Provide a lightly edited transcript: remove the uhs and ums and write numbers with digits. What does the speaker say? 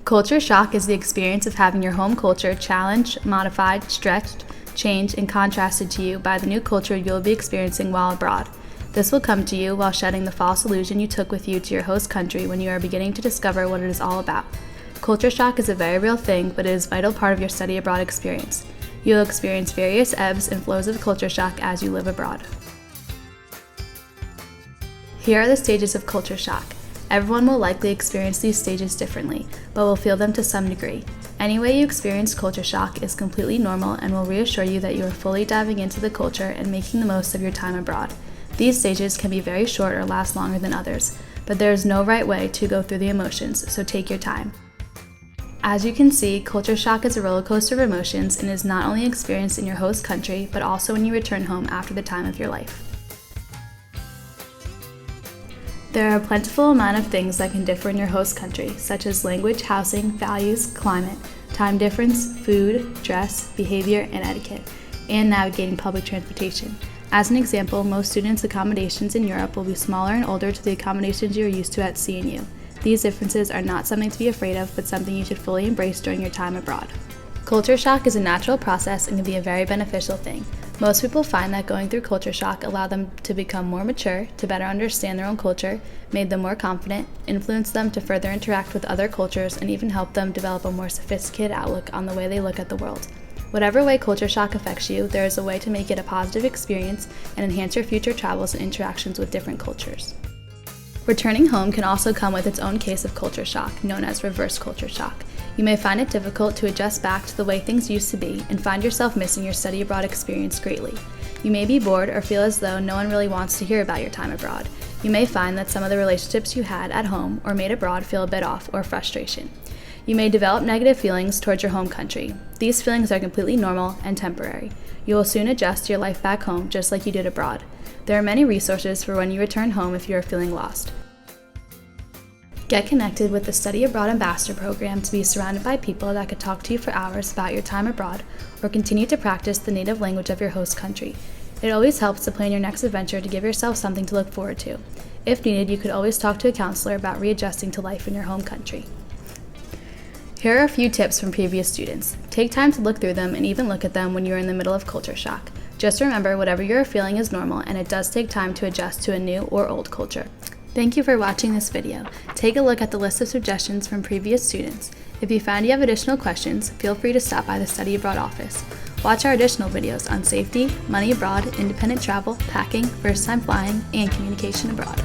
Culture shock is the experience of having your home culture challenged, modified, stretched, changed, and contrasted to you by the new culture you'll be experiencing while abroad. This will come to you while shedding the false illusion you took with you to your host country when you are beginning to discover what it is all about. Culture shock is a very real thing, but it is a vital part of your study abroad experience. You will experience various ebbs and flows of culture shock as you live abroad. Here are the stages of culture shock. Everyone will likely experience these stages differently, but will feel them to some degree. Any way you experience culture shock is completely normal and will reassure you that you are fully diving into the culture and making the most of your time abroad. These stages can be very short or last longer than others, but there is no right way to go through the emotions, so take your time. As you can see, culture shock is a roller coaster of emotions and is not only experienced in your host country, but also when you return home after the time of your life. There are a plentiful amount of things that can differ in your host country, such as language, housing, values, climate, time difference, food, dress, behavior, and etiquette, and navigating public transportation. As an example, most students' accommodations in Europe will be smaller and older to the accommodations you are used to at CNU. These differences are not something to be afraid of, but something you should fully embrace during your time abroad. Culture shock is a natural process and can be a very beneficial thing. Most people find that going through culture shock allowed them to become more mature, to better understand their own culture, made them more confident, influenced them to further interact with other cultures, and even helped them develop a more sophisticated outlook on the way they look at the world. Whatever way culture shock affects you, there is a way to make it a positive experience and enhance your future travels and interactions with different cultures. Returning home can also come with its own case of culture shock, known as reverse culture shock. You may find it difficult to adjust back to the way things used to be and find yourself missing your study abroad experience greatly. You may be bored or feel as though no one really wants to hear about your time abroad. You may find that some of the relationships you had at home or made abroad feel a bit off or frustration. You may develop negative feelings towards your home country. These feelings are completely normal and temporary. You will soon adjust to your life back home just like you did abroad. There are many resources for when you return home if you are feeling lost. Get connected with the Study Abroad Ambassador Program to be surrounded by people that could talk to you for hours about your time abroad, or continue to practice the native language of your host country. It always helps to plan your next adventure to give yourself something to look forward to. If needed, you could always talk to a counselor about readjusting to life in your home country. Here are a few tips from previous students. Take time to look through them and even look at them when you are in the middle of culture shock. Just remember, whatever you are feeling is normal, and it does take time to adjust to a new or old culture. Thank you for watching this video. Take a look at the list of suggestions from previous students. If you find you have additional questions, feel free to stop by the Study Abroad office. Watch our additional videos on safety, money abroad, independent travel, packing, first-time flying, and communication abroad.